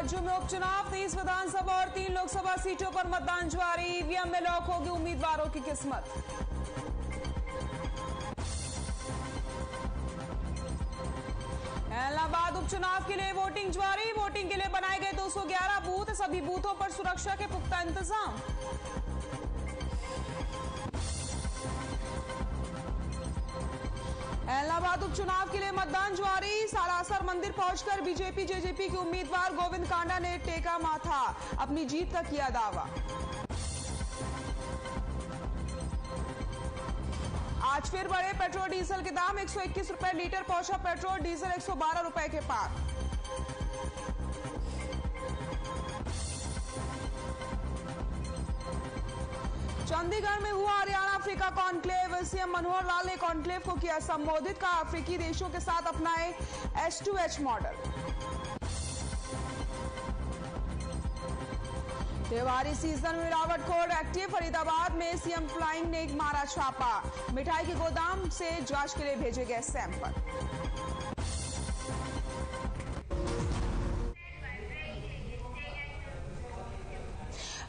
राज्यों में उपचुनाव, 30 विधानसभा और 3 लोकसभा सीटों पर मतदान जारी। ईवीएम में लॉक होगी उम्मीदवारों की किस्मत। इलाहाबाद उपचुनाव के लिए वोटिंग जारी। वोटिंग के लिए बनाए गए 211 बूथ, सभी बूथों पर सुरक्षा के पुख्ता इंतजाम। इलाहाबाद उपचुनाव के लिए मतदान जारी। सालासर मंदिर पहुंचकर बीजेपी जेजेपी के उम्मीदवार गोविंद कांडा ने टेका माथा, अपनी जीत का किया दावा। आज फिर बढ़े पेट्रोल डीजल के दाम, 121 रुपए लीटर पहुंचा पेट्रोल डीजल 112 रुपए के पार। चंडीगढ़ में हुआ Haryana Africa conclave. CM Manohar Lal ने कॉन्क्लेव को किया संबोधित, कहा अफ्रीकी देशों के साथ अपनाए H2H मॉडल। त्योहारी सीजन में मिलावट खोर एक्टिव। फरीदाबाद में सीएम फ्लाइंग ने मारा छापा, मिठाई के गोदाम से जांच के लिए भेजे गए सैंपल।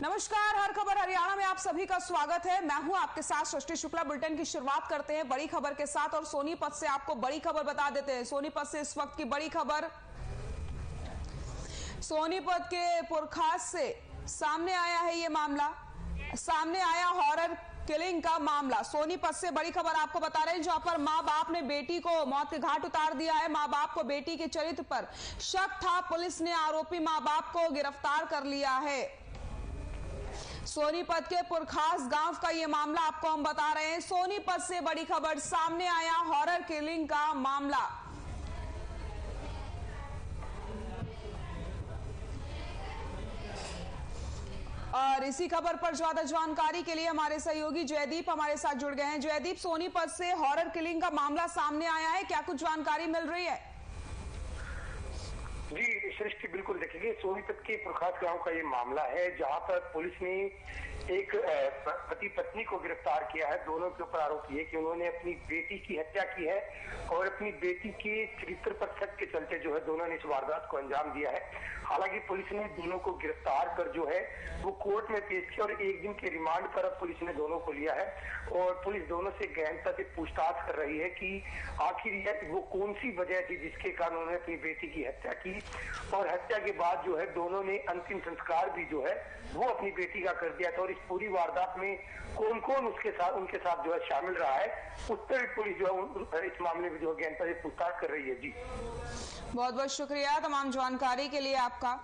नमस्कार, हर खबर हरियाणा में आप सभी का स्वागत है। मैं हूं आपके साथ सृष्टि शुक्ला। बुलेटिन की शुरुआत करते हैं बड़ी खबर के साथ और सोनीपत से आपको बड़ी खबर बता देते हैं। सोनीपत से इस वक्त की बड़ी खबर, सोनीपत के पुरखास से सामने आया है ये मामला, सामने आया हॉरर किलिंग का मामला। सोनीपत से बड़ी खबर आपको बता रहे हैं, जहां पर मां बाप ने बेटी को मौत के घाट उतार दिया है। मां बाप को बेटी के चरित्र पर शक था, पुलिस ने आरोपी मां बाप को गिरफ्तार कर लिया है। सोनीपत के पुरखास गांव का ये मामला आपको हम बता रहे हैं। सोनीपत से बड़ी खबर, सामने आया हॉरर किलिंग का मामला। और इसी खबर पर ज्यादा जानकारी के लिए हमारे सहयोगी जयदीप हमारे साथ जुड़ गए हैं। जयदीप, सोनीपत से हॉरर किलिंग का मामला सामने आया है, क्या कुछ जानकारी मिल रही है? जी सृष्टि, बिल्कुल देखिए, सोनीपत के पुरखास गांव का ये मामला है, जहां पर पुलिस ने एक पति पत्नी को गिरफ्तार किया है। दोनों के ऊपर आरोप ये कि उन्होंने अपनी बेटी की हत्या की है और अपनी बेटी के चरित्र पर शक के चलते जो है दोनों ने इस वारदात को अंजाम दिया है। हालांकि पुलिस ने दोनों को गिरफ्तार कर जो है वो कोर्ट में पेश किया और 1 दिन के रिमांड पर अब पुलिस ने दोनों को लिया है और पुलिस दोनों से गहनता से पूछताछ कर रही है कि आखिर वो कौन सी वजह थी जिसके कारण उन्होंने अपनी बेटी की हत्या की, और हत्या के बाद जो है दोनों ने अंतिम संस्कार भी जो है वो अपनी बेटी का कर दिया था। और इस पूरी वारदात में कौन कौन उनके साथ जो है शामिल रहा है, उस पर पुलिस जो है इस मामले में जो है गहनता से पूछताछ कर रही है। जी बहुत बहुत शुक्रिया तमाम जानकारी के लिए आपका।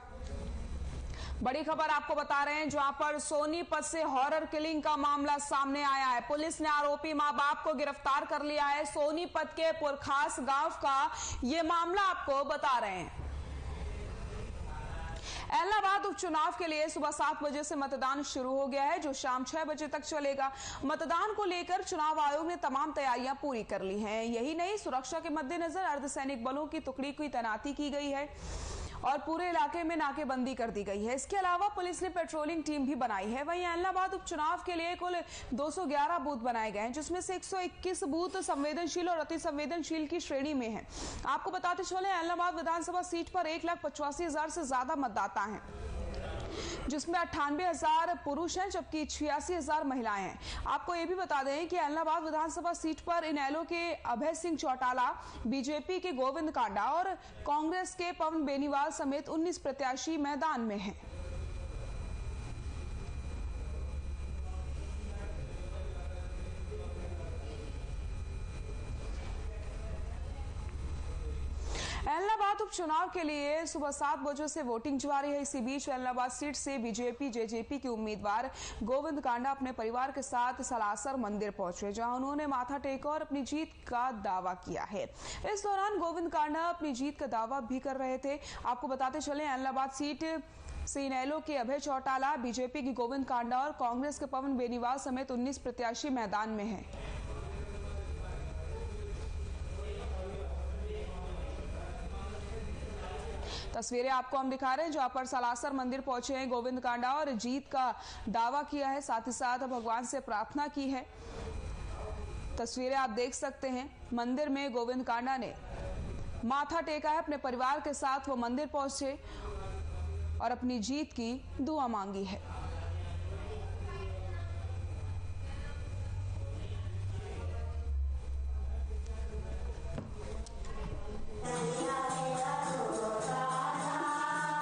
बड़ी खबर आपको बता रहे हैं, जहां पर सोनीपत से हॉरर किलिंग का मामला सामने आया है। पुलिस ने आरोपी मां बाप को गिरफ्तार कर लिया है। सोनीपत के पुरखास गांव का ये मामला आपको बता रहे हैं। इलाहाबाद उपचुनाव के लिए सुबह 7 बजे से मतदान शुरू हो गया है, जो शाम 6 बजे तक चलेगा। मतदान को लेकर चुनाव आयोग ने तमाम तैयारियां पूरी कर ली हैं। यही नहीं, सुरक्षा के मद्देनजर अर्धसैनिक बलों की टुकड़ी की तैनाती की गई है और पूरे इलाके में नाकेबंदी कर दी गई है। इसके अलावा पुलिस ने पेट्रोलिंग टीम भी बनाई है। वहीं इलाहाबाद उपचुनाव के लिए कुल 211 बूथ बनाए गए हैं, जिसमें से 121 बूथ संवेदनशील और अति संवेदनशील की श्रेणी में है। आपको बताते चले, इलाहाबाद विधानसभा सीट पर 1,85,000 से ज्यादा मतदाता हैं, जिसमें 98,000 पुरुष हैं जबकि 86,000 महिलाएं हैं। आपको ये भी बता दें कि इलाहाबाद विधानसभा सीट पर इनेलो के अभय सिंह चौटाला, बीजेपी के गोविंद कांडा और कांग्रेस के पवन बेनीवाल समेत 19 प्रत्याशी मैदान में हैं। इलाहाबाद उपचुनाव के लिए सुबह 7 बजे से वोटिंग जारी है। इसी बीच इलाहाबाद सीट से बीजेपी जेजेपी के उम्मीदवार गोविंद कांडा अपने परिवार के साथ सालासर मंदिर पहुंचे, जहां उन्होंने माथा टेका और अपनी जीत का दावा किया है। इस दौरान गोविंद कांडा अपनी जीत का दावा भी कर रहे थे। आपको बताते चले, इलाहाबाद सीट से इनेलो के अभय चौटाला, बीजेपी की गोविंद कांडा और कांग्रेस के पवन बेनीवाल समेत 19 प्रत्याशी मैदान में हैं। तस्वीरें आपको हम दिखा रहे हैं, जहां पर सालासर मंदिर पहुंचे हैं गोविंद कांडा और जीत का दावा किया है, साथ ही साथ भगवान से प्रार्थना की है। तस्वीरें आप देख सकते हैं, मंदिर में गोविंद कांडा ने माथा टेका है, अपने परिवार के साथ वो मंदिर पहुंचे और अपनी जीत की दुआ मांगी है।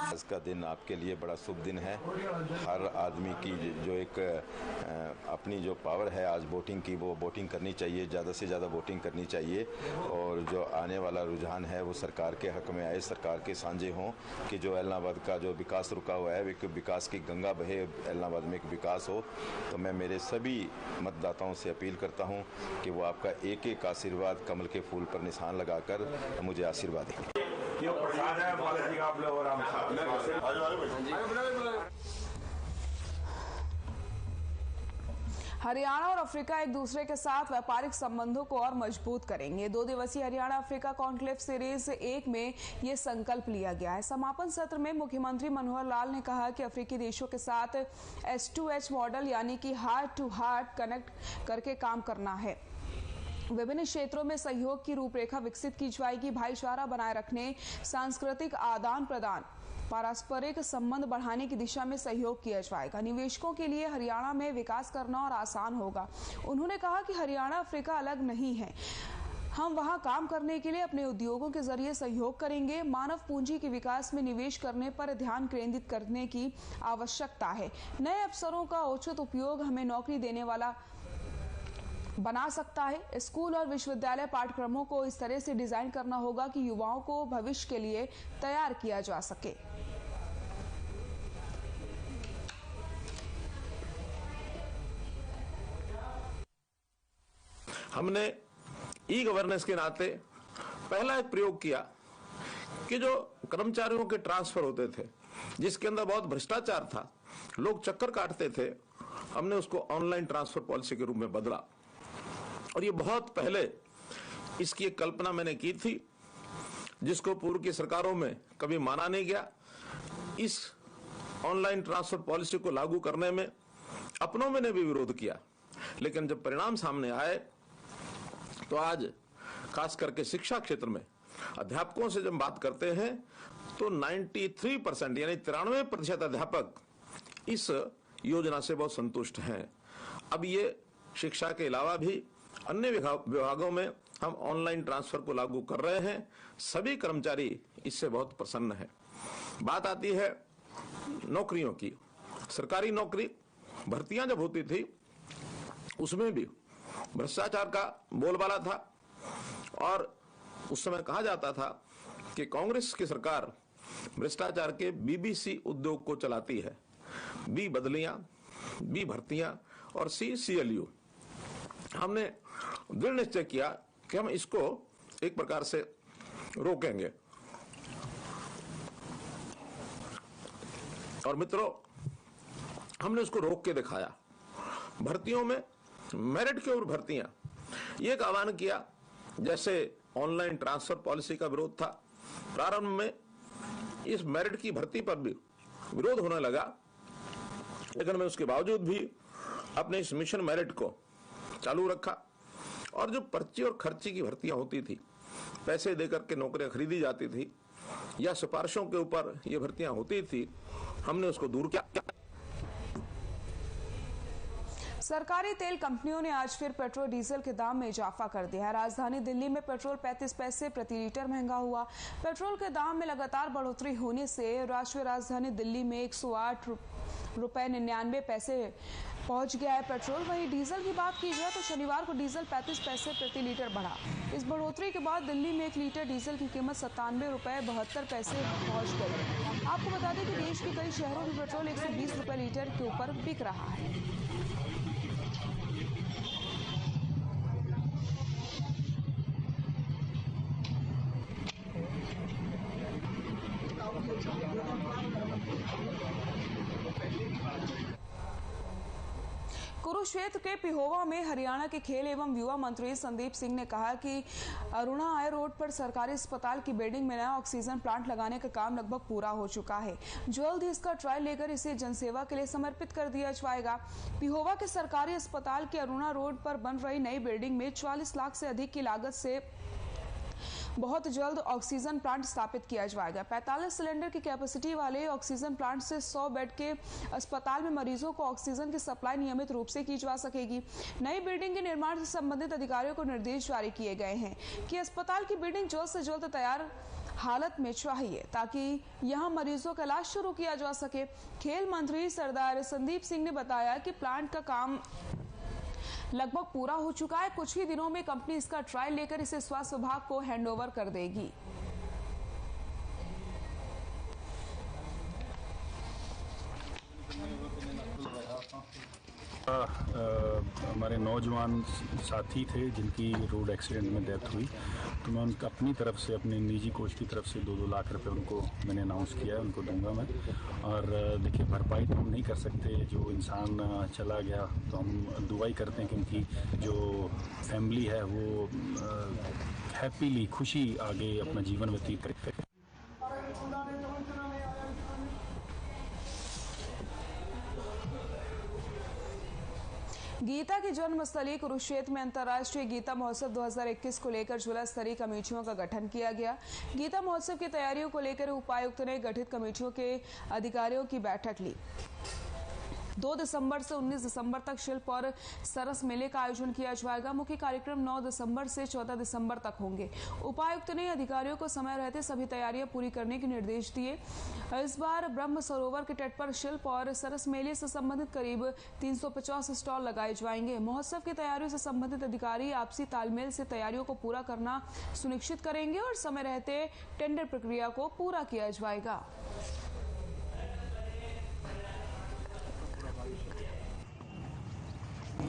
आज का दिन आपके लिए बड़ा शुभ दिन है। हर आदमी की जो एक अपनी जो पावर है आज वोटिंग की, वो वोटिंग करनी चाहिए, ज़्यादा से ज़्यादा वोटिंग करनी चाहिए। और जो आने वाला रुझान है वो सरकार के हक में आए, सरकार के सांझे हों कि जो एलनाबाद का जो विकास रुका हुआ है, एक विकास की गंगा बहे, एलनाबाद में एक विकास हो। तो मैं मेरे सभी मतदाताओं से अपील करता हूँ कि वो आपका एक एक आशीर्वाद कमल के फूल पर निशान लगाकर मुझे आशीर्वाद दें। ये प्रसाद है बालाजी का, आप लोग और हरियाणा और अफ्रीका एक दूसरे के साथ व्यापारिक संबंधों को और मजबूत करेंगे। 2 दिवसीय हरियाणा अफ्रीका कॉन्क्लेव सीरीज 1 में ये संकल्प लिया गया है। समापन सत्र में मुख्यमंत्री मनोहर लाल ने कहा कि अफ्रीकी देशों के साथ H2H मॉडल यानी कि हार्ट टू हार्ट कनेक्ट करके काम करना है। विभिन्न क्षेत्रों में सहयोग की रूपरेखा विकसित की जाएगी। भाईचारा बनाए रखने, सांस्कृतिक आदान प्रदान, पारस्परिक संबंध बढ़ाने की दिशा में सहयोग किया जाएगा। निवेशकों के लिए हरियाणा में विकास करना और आसान होगा। उन्होंने कहा कि हरियाणा अफ्रीका अलग नहीं है, हम वहां काम करने के लिए अपने उद्योगों के जरिए सहयोग करेंगे। मानव पूंजी के विकास में निवेश करने पर ध्यान केंद्रित करने की आवश्यकता है। नए अवसरों का उचित उपयोग हमें नौकरी देने वाला बना सकता है। स्कूल और विश्वविद्यालय पाठ्यक्रमों को इस तरह से डिजाइन करना होगा कि युवाओं को भविष्य के लिए तैयार किया जा सके। हमने ई गवर्नेंस के नाते पहला एक प्रयोग किया कि जो कर्मचारियों के ट्रांसफर होते थे, जिसके अंदर बहुत भ्रष्टाचार था, लोग चक्कर काटते थे, हमने उसको ऑनलाइन ट्रांसफर पॉलिसी के रूप में बदला। और ये बहुत पहले इसकी एक कल्पना मैंने की थी, जिसको पूर्व की सरकारों में कभी माना नहीं गया। इस ऑनलाइन ट्रांसफर पॉलिसी को लागू करने में अपनों में ने भी विरोध किया, लेकिन जब परिणाम सामने आए तो आज खास करके शिक्षा क्षेत्र में अध्यापकों से जब बात करते हैं तो 93% यानी 93% अध्यापक इस योजना से बहुत संतुष्ट हैं। अब ये शिक्षा के अलावा भी अन्य विभागों में हम ऑनलाइन ट्रांसफर को लागू कर रहे हैं। सभी कर्मचारी इससे बहुत प्रसन्न हैं। बात आती है नौकरियों की। सरकारी नौकरी भर्तियां जब होती थी उसमें भी भ्रष्टाचार का बोलबाला था और उस समय कहा जाता था कि कांग्रेस की सरकार भ्रष्टाचार के BBC उद्योग को चलाती है। B बदलियां, B भर्तियां और C CLU। हमने दृढ़ निश्चय किया कि हम इसको एक प्रकार से रोकेंगे। और मित्रों, हमने उसको रोक के दिखाया। भर्तियों में मेरिट के ऊपर भर्तियां, ये एक आह्वान किया। जैसे ऑनलाइन ट्रांसफर पॉलिसी का विरोध था, प्रारंभ में इस मेरिट की भर्ती पर भी विरोध होने लगा, लेकिन मैं उसके बावजूद भी अपने इस मिशन मेरिट को चालू रखा। और जो पर्ची और खर्ची की भर्तियां होती थी, पैसे देकर के नौकरियां खरीदी जाती थी या सिफारिशों के ऊपर ये भर्तियां होती थी, हमने उसको दूर किया। सरकारी तेल कंपनियों ने आज फिर पेट्रोल डीजल के दाम में इजाफा कर दिया है। राजधानी दिल्ली में पेट्रोल 35 पैसे प्रति लीटर महंगा हुआ। पेट्रोल के दाम में लगातार बढ़ोतरी होने से राष्ट्रीय राजधानी दिल्ली में 108 रुपए 99 पैसे पहुंच गया है पेट्रोल। वहीं डीजल की बात की जाए तो शनिवार को डीजल 35 पैसे प्रति लीटर बढ़ा। इस बढ़ोतरी के बाद दिल्ली में 1 लीटर डीजल की कीमत 97 रुपए 72 पैसे पहुंच गई। आपको बता दें कि देश के कई शहरों में पेट्रोल 120 रुपए लीटर के ऊपर बिक रहा है। कुरुक्षेत्र के पिहोवा में हरियाणा के खेल एवं युवा मंत्री संदीप सिंह ने कहा कि अरुणा आय रोड पर सरकारी अस्पताल की बिल्डिंग में नया ऑक्सीजन प्लांट लगाने का काम लगभग पूरा हो चुका है। जल्द ही इसका ट्रायल लेकर इसे जनसेवा के लिए समर्पित कर दिया जाएगा। पिहोवा के सरकारी अस्पताल की अरुणा रोड पर बन रही नई बिल्डिंग में 40 लाख से अधिक की लागत से बहुत जल्द ऑक्सीजन प्लांट स्थापित किया जाएगा। 45 सिलेंडर की कैपेसिटी वाले ऑक्सीजन प्लांट से 100 बेड के अस्पताल में मरीजों को ऑक्सीजन की सप्लाई नियमित रूप से की जा सकेगी। नई बिल्डिंग के निर्माण से संबंधित अधिकारियों को निर्देश जारी किए गए हैं कि अस्पताल की बिल्डिंग जल्द से जल्द तैयार हालत में चाहिए ताकि यहां मरीजों का इलाज शुरू किया जा सके। खेल मंत्री सरदार संदीप सिंह ने बताया कि प्लांट का काम लगभग पूरा हो चुका है। कुछ ही दिनों में कंपनी इसका ट्रायल लेकर इसे स्वास्थ्य विभाग को हैंडओवर कर देगी। हमारे नौजवान साथी थे जिनकी रोड एक्सीडेंट में डेथ हुई, तो मैं उनका अपनी तरफ से, अपने निजी कोष की तरफ से 2-2 लाख रुपए उनको मैंने अनाउंस किया है, उनको दूंगा मैं। और देखिए, भरपाई तो हम नहीं कर सकते, जो इंसान चला गया तो हम दुआ ही करते हैं कि उनकी जो फैमिली है वो हैप्पीली, खुशी आगे अपना जीवन व्यतीत करे। गीता की जन्मस्थली कुरुक्षेत्र में अंतर्राष्ट्रीय गीता महोत्सव 2021 को लेकर जिला स्तरीय कमेटियों का गठन किया गया। गीता महोत्सव की तैयारियों को लेकर उपायुक्त ने गठित कमेटियों के अधिकारियों की बैठक ली। 2 दिसंबर से 19 दिसंबर तक शिल्प और सरस मेले का आयोजन किया जाएगा। मुख्य कार्यक्रम 9 दिसंबर से 14 दिसंबर तक होंगे। उपायुक्त ने अधिकारियों को समय रहते सभी तैयारियां पूरी करने के निर्देश दिए। इस बार ब्रह्म सरोवर के तट पर शिल्प और सरस मेले से संबंधित करीब 350 स्टॉल लगाए जाएंगे। महोत्सव की तैयारियों से संबंधित अधिकारी आपसी तालमेल से तैयारियों को पूरा करना सुनिश्चित करेंगे और समय रहते टेंडर प्रक्रिया को पूरा किया जाएगा।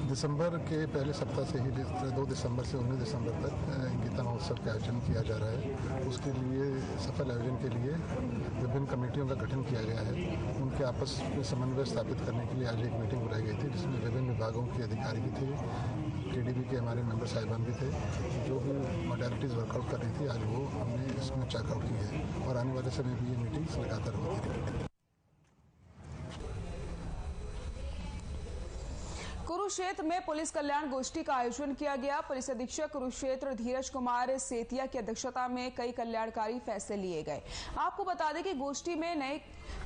दिसंबर के पहले सप्ताह से ही 2 दिसंबर से 19 दिसंबर तक गीता महोत्सव का आयोजन किया जा रहा है। उसके लिए, सफल आयोजन के लिए विभिन्न कमेटियों का गठन किया गया है। उनके आपस में समन्वय स्थापित करने के लिए आज एक मीटिंग बुलाई गई थी, जिसमें विभिन्न विभागों के अधिकारी भी थे, KDB के हमारे मेंबर साहिबान भी थे। जो भी मॉडलिटीज़ वर्कआउट कर रही थी, आज वो हमने इसमें चेकआउट की है और आने वाले समय भी ये मीटिंग्स लगातार होती रहेंगी। कुरुक्षेत्र में पुलिस कल्याण गोष्ठी का आयोजन किया गया। पुलिस अधीक्षक कुरुक्षेत्र धीरज कुमार सेतिया की अध्यक्षता में कई कल्याणकारी फैसले लिए गए। आपको बता दें कि गोष्ठी में नए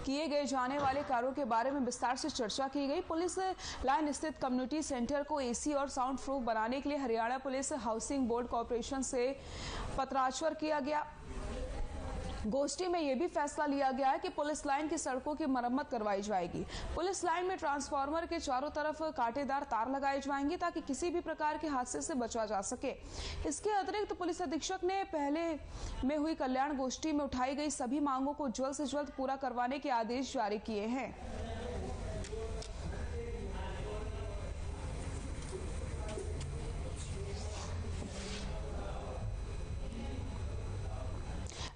किए गए जाने वाले कार्यों के बारे में विस्तार से चर्चा की गई। पुलिस लाइन स्थित कम्युनिटी सेंटर को AC और साउंड प्रूफ बनाने के लिए Haryana police housing board corporation से पत्राचार किया गया। गोष्ठी में यह भी फैसला लिया गया है कि पुलिस लाइन की सड़कों की मरम्मत करवाई जाएगी। पुलिस लाइन में ट्रांसफार्मर के चारों तरफ कांटेदार तार लगाए जाएंगे ताकि किसी भी प्रकार के हादसे से बचा जा सके। इसके अतिरिक्त पुलिस अधीक्षक ने पहले में हुई कल्याण गोष्ठी में उठाई गई सभी मांगों को जल्द से जल्द पूरा करवाने के आदेश जारी किए हैं।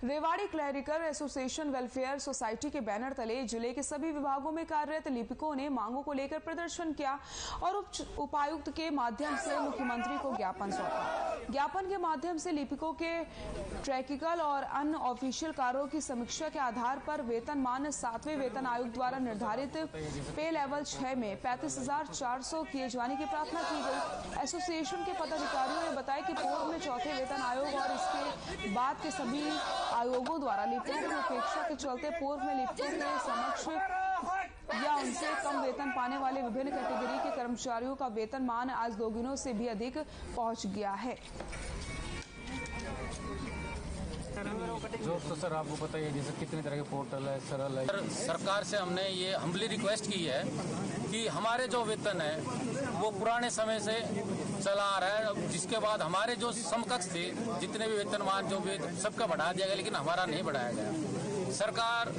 Rewari clerical association welfare society के बैनर तले जिले के सभी विभागों में कार्यरत लिपिकों ने मांगों को लेकर प्रदर्शन किया और उपायुक्त के माध्यम से मुख्यमंत्री को ज्ञापन सौंपा। ज्ञापन के माध्यम से लिपिकों के ट्रैकिकल और अन्य ऑफिशियल कार्यों की समीक्षा के आधार पर वेतनमान 7वें वेतन आयोग द्वारा निर्धारित पे लेवल 6 में 35,400 किए जाने की प्रार्थना की गई। एसोसिएशन के पदाधिकारियों ने बताया कि पूर्व में 4थे वेतन आयोग और इसके बाद के सभी आयोगों द्वारा लिपिकों की उपेक्षा के चलते पूर्व में लिपिकों के समक्ष या उनसे कम वेतन पाने वाले विभिन्न कैटेगरी के कर्मचारियों का वेतनमान आज दोगुनों से भी अधिक पहुंच गया है। जो तो सर आपको पता ही है, जैसे कितने तरह के पोर्टल है, सरल है। सरकार से हमने ये हम्बली रिक्वेस्ट की है कि हमारे जो वेतन है वो पुराने समय से चला आ रहा है, जिसके बाद हमारे जो समकक्ष थे जितने भी वेतनमान जो भी सबका बढ़ा दिया गया, लेकिन हमारा नहीं बढ़ाया गया। सरकार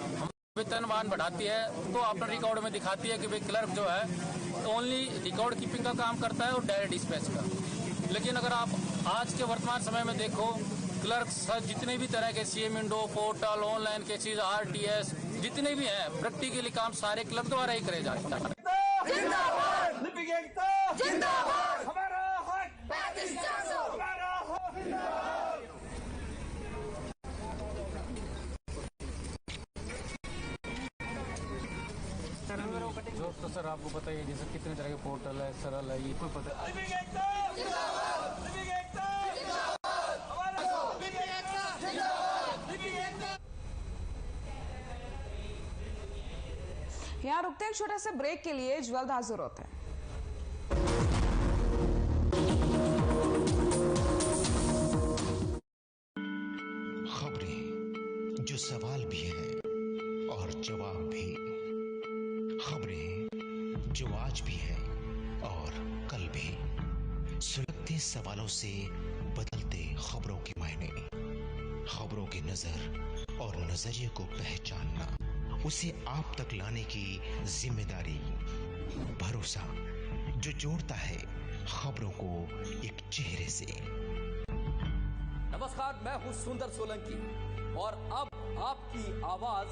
वेतनमान बढ़ाती है तो अपने रिकॉर्ड में दिखाती है कि भाई क्लर्क जो है ओनली रिकॉर्ड कीपिंग का काम करता है और डायरेक्ट डिस्पैच का। लेकिन अगर आप आज के वर्तमान समय में देखो, क्लर्क जितने भी तरह के CM विंडो, पोर्टल, ऑनलाइन के चीज, RTS जितने भी हैं प्रैक्टिकली काम सारे क्लर्क द्वारा ही करे जाते हैं। जो तो सर आपको पता ही है, जैसे कितने तरह के पोर्टल है, सरल है, ये कोई पता यहाँ रुकते हैं एक छोटे से ब्रेक के लिए, जल्द हाजिर होते हैं। खबरें जो सवाल भी है और जवाब भी, खबरें जो आज भी है और कल भी, सुलगते सवालों से बदलते खबरों के मायने, खबरों की नजर और नजरिए को पहचानना, उसे आप तक लाने की जिम्मेदारी, भरोसा जो जोड़ता है खबरों को एक चेहरे से। नमस्कार, मैं हूं सुंदर सोलंकी और अब आपकी आवाज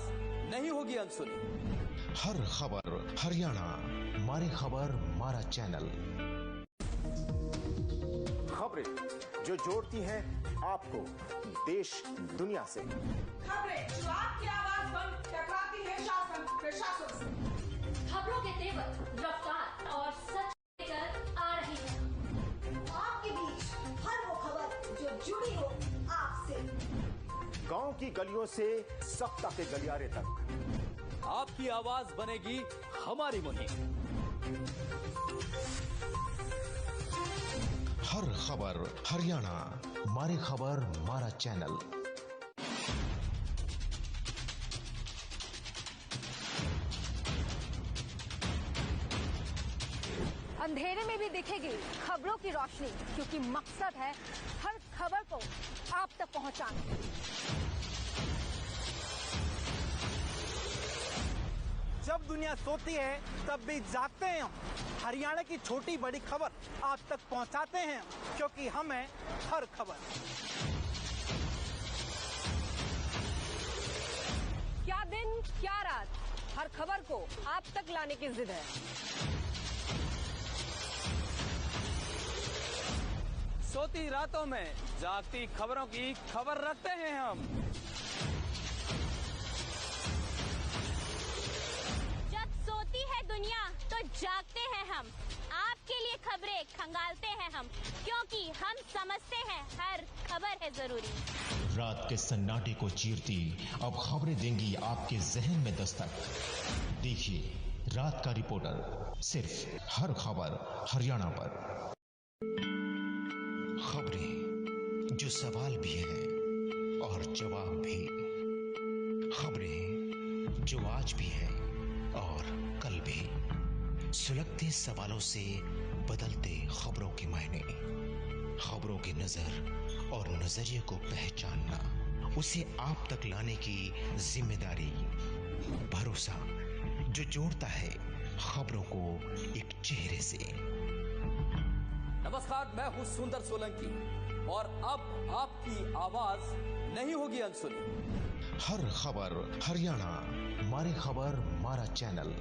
नहीं होगी अनसुनी। हर खबर हरियाणा, मारी खबर मारा चैनल। खबरें जो जोड़ती हैं आपको देश दुनिया से, खबरें जो आपकी आवाज बन टकराती है शासन प्रशासन से, खबरों के तेवर, रफ्तार और सच लेकर आ रही है आपके बीच, हर वो खबर जो जुड़ी हो आपसे। गांव की गलियों से सप्ताह के गलियारे तक आपकी आवाज बनेगी हमारी मुहिम। हर खबर हरियाणा, मारी खबर मारा चैनल। अंधेरे में भी दिखेगी खबरों की रोशनी, क्योंकि मकसद है हर खबर को आप तक पहुंचाना। जब दुनिया सोती है तब भी जागते हैं हम। हरियाणा की छोटी बड़ी खबर आप तक पहुंचाते हैं, क्योंकि हम हैं हर खबर। क्या दिन क्या रात, हर खबर को आप तक लाने की जिद है। सोती रातों में जागती खबरों की खबर रखते हैं हम। जब सोती है दुनिया तो जागते हैं हम, आपके लिए खबरें खंगालते हैं हम, क्योंकि हम समझते हैं हर खबर है जरूरी। रात के सन्नाटे को चीरती अब खबरें देंगी आपके जहन में दस्तक। देखिए रात का रिपोर्टर, सिर्फ हर खबर हरियाणा पर। खबरें जो सवाल भी है और जवाब भी, खबरें जो आज भी है और कल भी, सुलगते सवालों से बदलते खबरों के मायने, खबरों की नजर और नजरिए को पहचानना, उसे आप तक लाने की जिम्मेदारी, भरोसा जो जोड़ता है खबरों को एक चेहरे से। नमस्कार, मैं हूं सुंदर सोलंकी और अब आपकी आवाज नहीं होगी अनसुनी। हर खबर हरियाणा, मारी खबर मारा चैनल।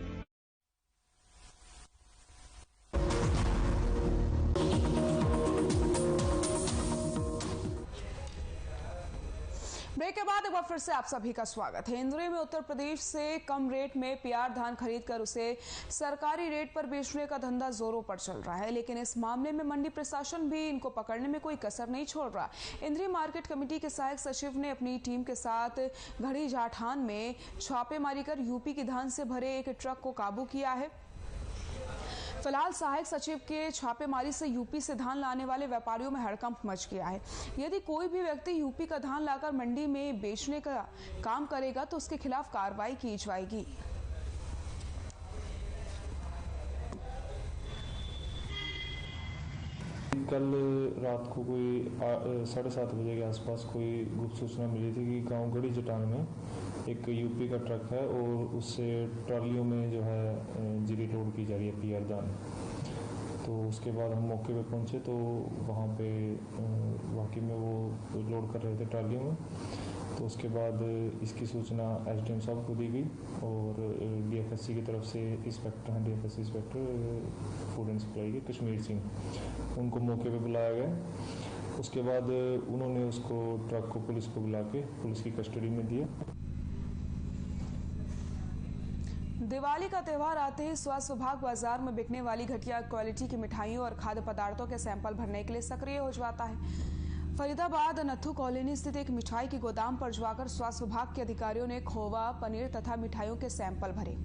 ब्रेक के बाद एक बार फिर से आप सभी का स्वागत है। इंदौर में उत्तर प्रदेश से कम रेट में पीआर धान खरीदकर उसे सरकारी रेट पर बेचने का धंधा जोरों पर चल रहा है, लेकिन इस मामले में मंडी प्रशासन भी इनको पकड़ने में कोई कसर नहीं छोड़ रहा। इंद्री मार्केट कमेटी के सहायक सचिव ने अपनी टीम के साथ घड़ी जाठान में छापेमारी कर यूपी की धान से भरे एक ट्रक को काबू किया है। फिलहाल सहायक सचिव के छापेमारी से यूपी से धान लाने वाले व्यापारियों में हड़कंप मच गया है। यदि कोई भी व्यक्ति यूपी का धान लाकर मंडी में बेचने का काम करेगा तो उसके खिलाफ कार्रवाई की जाएगी। कल रात को कोई 7:30 बजे के आसपास कोई गुप्त सूचना मिली थी कि गांव गड़ी जटान में एक यूपी का ट्रक है और उससे ट्रॉलियों में जो है जीरी लोड की जा रही है पीआर धान। तो उसके बाद हम मौके पे पहुंचे तो वहाँ पे वाकई में वो लोड कर रहे थे ट्रॉलियों में। तो उसके बाद इसकी सूचना एसडीएम साहब को दी गई और डीएफएससी की तरफ से इंस्पेक्टर हैं, DFSC inspector food and supply के कश्मीर सिंह, उनको मौके पे बुलाया गया। उसके बाद उन्होंने उसको ट्रक को पुलिस को बुला के पुलिस की कस्टडी में दिया। दिवाली का त्यौहार आते ही स्वास्थ्य विभाग बाजार में बिकने वाली घटिया क्वालिटी की मिठाइयों और खाद्य पदार्थों के सैंपल भरने के लिए सक्रिय हो जाता है। फरीदाबाद नथु कॉलोनी स्थित एक मिठाई के गोदाम पर जाकर स्वास्थ्य विभाग के अधिकारियों ने खोवा, पनीर तथा मिठाइयों के सैंपल भरे।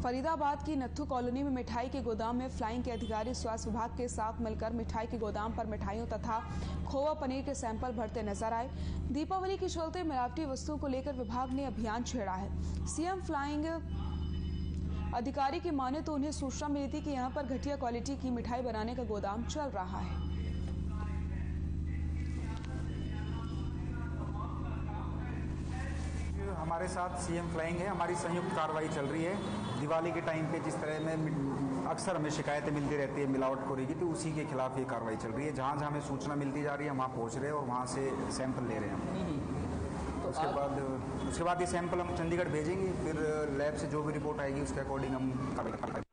फरीदाबाद की नत्थू कॉलोनी में मिठाई के गोदाम में फ्लाइंग के अधिकारी स्वास्थ्य विभाग के साथ मिलकर मिठाई के गोदाम पर मिठाइयों तथा खोवा पनीर के सैंपल भरते नजर आए। दीपावली के चलते मिलावटी वस्तुओं को लेकर विभाग ने अभियान छेड़ा है। सीएम फ्लाइंग अधिकारी की माने तो उन्हें सूचना मिली थी कि यहां पर घटिया क्वालिटी की मिठाई बनाने का गोदाम चल रहा है। हमारे साथ सीएम फ्लाइंग है, हमारी संयुक्त कार्रवाई चल रही है। दिवाली के टाइम पे जिस तरह में अक्सर हमें शिकायतें मिलती रहती है मिलावटखोरी की, तो उसी के खिलाफ ये कार्रवाई चल रही है। जहाँ जहाँ हमें सूचना मिलती जा रही है हम वहाँ पहुँच रहे हैं और वहाँ से सैंपल ले रहे हैं। उसके बाद ये सैंपल हम चंडीगढ़ भेजेंगे, फिर लैब से जो भी रिपोर्ट आएगी उसके अकॉर्डिंग हम कार्रवाई करेंगे।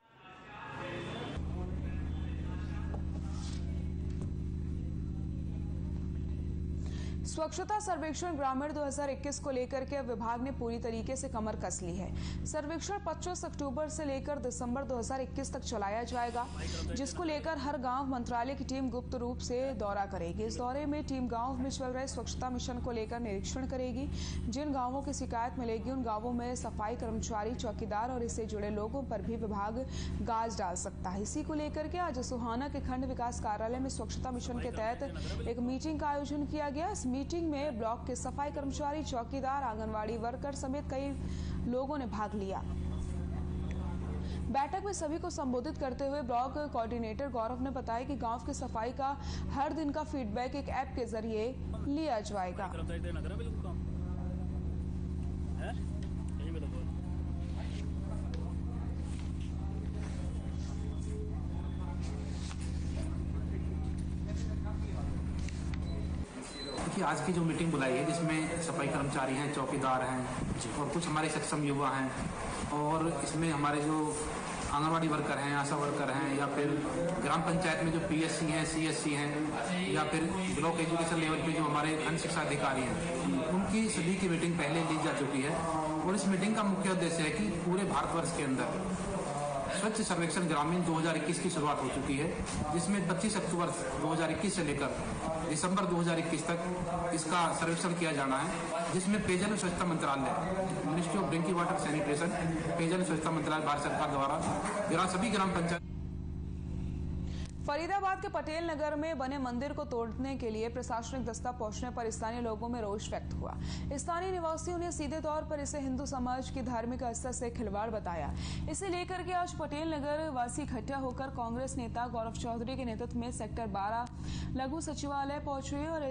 स्वच्छता सर्वेक्षण ग्रामीण 2021 को लेकर के विभाग ने पूरी तरीके से कमर कस ली है। सर्वेक्षण 25 अक्टूबर से लेकर दिसंबर 2021 तक चलाया जाएगा, जिसको लेकर हर गांव मंत्रालय की टीम गुप्त रूप से दौरा करेगी। इस दौरे में टीम गांव में चल रहे स्वच्छता मिशन को लेकर निरीक्षण करेगी। जिन गांवों की शिकायत मिलेगी उन गांवों में सफाई कर्मचारी, चौकीदार और इससे जुड़े लोगों पर भी विभाग गाज डाल सकता है। इसी को लेकर के आज सोहाना के खंड विकास कार्यालय में स्वच्छता मिशन के तहत एक मीटिंग का आयोजन किया गया। इस मीटिंग में ब्लॉक के सफाई कर्मचारी, चौकीदार, आंगनवाड़ी वर्कर समेत कई लोगों ने भाग लिया। बैठक में सभी को संबोधित करते हुए ब्लॉक कोऑर्डिनेटर गौरव ने बताया कि गांव की सफाई का हर दिन का फीडबैक एक ऐप के जरिए लिया जाएगा। आज की जो मीटिंग बुलाई है जिसमें सफाई कर्मचारी हैं, चौकीदार हैं और कुछ हमारे सक्षम युवा हैं, और इसमें हमारे जो आंगनवाड़ी वर्कर हैं, आशा वर्कर हैं, या फिर ग्राम पंचायत में जो पीएससी हैं, सीएससी हैं, या फिर ब्लॉक एजुकेशन लेवल पे जो हमारे खंड शिक्षा अधिकारी हैं, उनकी सभी की मीटिंग पहले ली जा चुकी है। और इस मीटिंग का मुख्य उद्देश्य है कि पूरे भारतवर्ष के अंदर स्वच्छ सर्वेक्षण ग्रामीण 2021 की शुरुआत हो चुकी है, जिसमें 25 अक्टूबर 2021 से लेकर दिसंबर 2021 तक इसका सर्वेक्षण किया जाना है, जिसमें पेयजल स्वच्छता मंत्रालय, ministry of drinking water sanitation, पेयजल स्वच्छता मंत्रालय भारत सरकार द्वारा सभी ग्राम पंचायत। फरीदाबाद के पटेल नगर में बने मंदिर को तोड़ने के लिए प्रशासनिक दस्ता पहुंचने पर स्थानीय लोगों में रोष व्यक्त हुआ। स्थानीय निवासियों ने सीधे तौर पर इसे हिंदू समाज की धार्मिक आस्था से खिलवाड़ बताया। इसे लेकर के आज पटेल नगर वासी इकट्ठा होकर कांग्रेस नेता गौरव चौधरी के नेतृत्व में सेक्टर 12 लघु सचिवालय पहुंचे और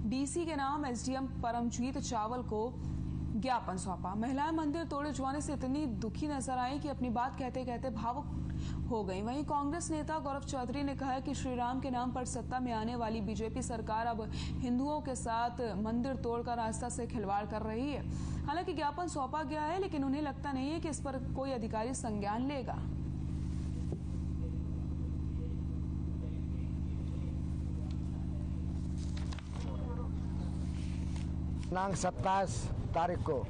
डीसी के नाम एसडीएम परमजीत चावल को ज्ञापन सौंपा। महिलाएं मंदिर तोड़े जाने से इतनी दुखी नजर आई कि अपनी बात कहते कहते भावुक हो गई। वहीं कांग्रेस नेता गौरव चौधरी ने कहा कि श्री राम के नाम पर सत्ता में आने वाली बीजेपी सरकार अब हिंदुओं के साथ मंदिर तोड़कर आस्था से खिलवाड़ कर रही है। हालांकि ज्ञापन सौंपा गया है, लेकिन उन्हें लगता नहीं है कि इस पर कोई अधिकारी संज्ञान लेगा। दिनांक 27 तारीख को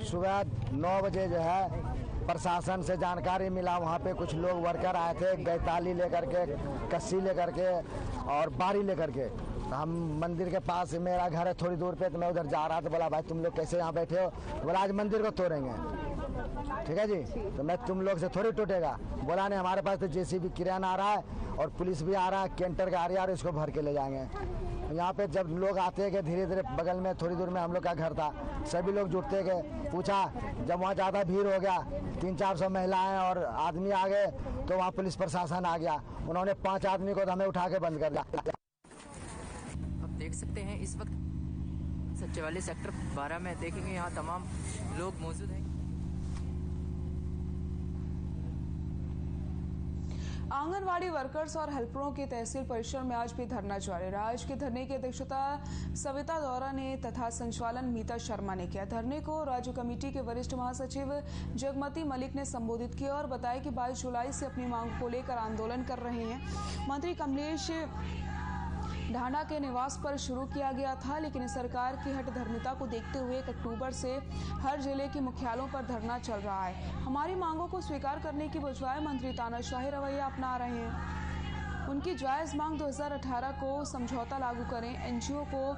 सुबह 9 बजे जो है प्रशासन से जानकारी मिला, वहाँ पे कुछ लोग वर्कर आए थे, गैताली लेकर के, कस्सी लेकर के और बारी लेकर के। हम मंदिर के पास मेरा घर है थोड़ी दूर पे, तो मैं उधर जा रहा था। बोला भाई तुम लोग कैसे यहाँ बैठे हो? बोला आज मंदिर को तोड़ेंगे। ठीक है जी, तो मैं तुम लोग से थोड़ी टूटेगा। बोला नहीं, हमारे पास तो जेसीबी किराना आ रहा है और पुलिस भी आ रहा है, कैंटर गाड़ी आ रही है, इसको भर के ले जाएंगे। यहाँ पे जब लोग आते गए धीरे धीरे, बगल में थोड़ी दूर में हम लोग का घर था, सभी लोग जुटते गए। पूछा, जब वहाँ ज़्यादा भीड़ हो गया, 300-400 महिलाएं और आदमी आ गए, तो वहाँ पुलिस प्रशासन आ गया। उन्होंने 5 आदमी को हमें उठा के बंद कर दिया। अब देख सकते हैं इस वक्त सचिवालय सेक्टर 12 में देखेंगे, यहाँ तमाम लोग मौजूद हैं। आंगनवाड़ी वर्कर्स और हेल्परों के तहसील परिसर में आज भी धरना जारी रहा। आज के धरने की अध्यक्षता सविता दौरा ने तथा संचालन मीता शर्मा ने किया। धरने को राज्य कमेटी के वरिष्ठ महासचिव जगमती मलिक ने संबोधित किया और बताया कि 22 जुलाई से अपनी मांग को लेकर आंदोलन कर रहे हैं। मंत्री कमलेश ढांडा के निवास पर शुरू किया गया था, लेकिन सरकार की हठधर्मिता को देखते हुए 1 अक्टूबर से हर जिले के मुख्यालयों पर धरना चल रहा है। हमारी मांगों को स्वीकार करने की बजाय मंत्री तानाशाही रवैया अपना रहे हैं। उनकी जायज मांग 2018 को समझौता लागू करें, एनजीओ को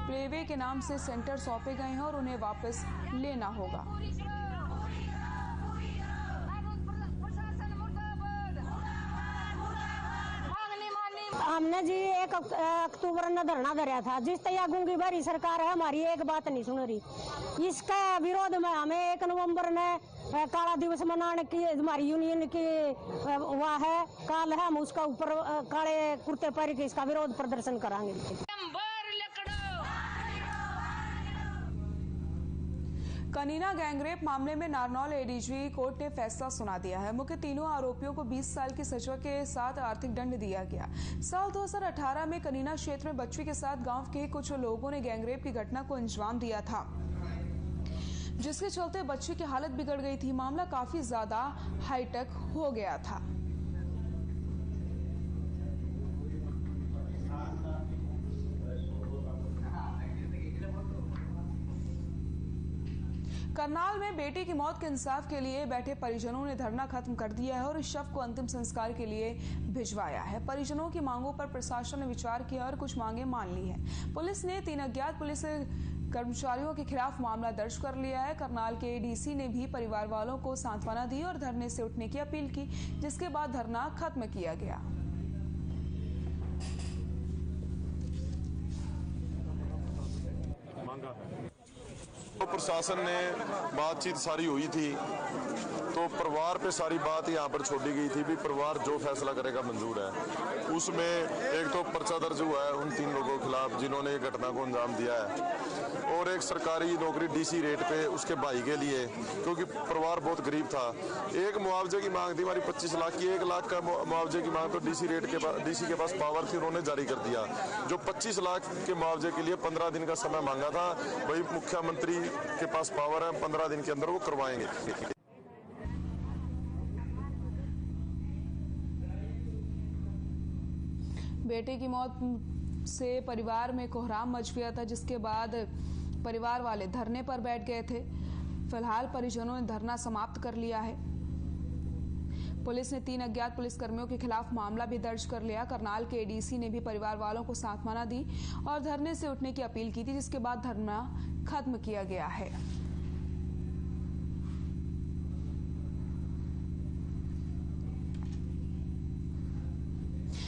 प्लेवे के नाम से सेंटर सौंपे गए हैं और उन्हें वापस लेना होगा। हमने जी 1 अक्टूबर ने धरना धरा था, जिस तरह गूंगी भरी सरकार है हमारी, एक बात नहीं सुन रही। इसका विरोध में हमें 1 नवंबर ने काला दिवस मनाने की हमारी यूनियन की वह है, काल है, हम उसका ऊपर काले कुर्ते पहन के इसका विरोध प्रदर्शन कराएंगे। कनीना गैंगरेप मामले में नारनौल एडीजी कोर्ट ने फैसला सुना दिया है। मुख्य तीनों आरोपियों को 20 साल की सजा के साथ आर्थिक दंड दिया गया। साल 2018 में कनीना क्षेत्र में बच्ची के साथ गांव के कुछ लोगों ने गैंगरेप की घटना को अंजाम दिया था, जिसके चलते बच्ची की हालत बिगड़ गई थी। मामला काफी ज्यादा हाईटेक हो गया था। करनाल में बेटी की मौत के इंसाफ के लिए बैठे परिजनों ने धरना खत्म कर दिया है और इस शव को अंतिम संस्कार के लिए भिजवाया है। परिजनों की मांगों पर प्रशासन ने विचार किया और कुछ मांगे मान ली है। पुलिस ने 3 अज्ञात पुलिस कर्मचारियों के खिलाफ मामला दर्ज कर लिया है। करनाल के डीसी ने भी परिवार वालों को सांत्वना दी और धरने से उठने की अपील की, जिसके बाद धरना खत्म किया गया। तो प्रशासन ने बातचीत सारी हुई थी, तो परिवार पे सारी बात यहाँ पर छोड़ी गई थी भी परिवार जो फैसला करेगा मंजूर है। उसमें एक तो पर्चा दर्ज हुआ है उन 3 लोगों के खिलाफ जिन्होंने ये घटना को अंजाम दिया है, और एक सरकारी नौकरी डीसी रेट पे उसके भाई के लिए, क्योंकि परिवार बहुत गरीब था। एक मुआवजे की मांग थी हमारी 25 लाख की, 1 लाख का मुआवजे की मांग तो डीसी के पास पावर थी, उन्होंने जारी कर दिया। जो 25 लाख के मुआवजे के लिए 15 दिन का समय मांगा था, वही मुख्यमंत्री के पास पावर है, 15 दिन के अंदर वो करवाएंगे। बेटे की मौत से परिवार में कोहराम मच गया था, जिसके बाद परिवार वाले धरने पर बैठ गए थे। फिलहाल परिजनों ने धरना समाप्त कर लिया है। पुलिस ने 3 अज्ञात पुलिसकर्मियों के खिलाफ मामला भी दर्ज कर लिया। करनाल के एडीसी ने भी परिवार वालों को सांत्वना दी और धरने से उठने की अपील की थी, जिसके बाद धरना खत्म किया गया है।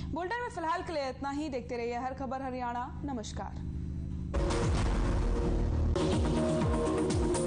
बुलेटिन में फिलहाल के लिए इतना ही। देखते रहिए हर खबर हरियाणा। नमस्कार।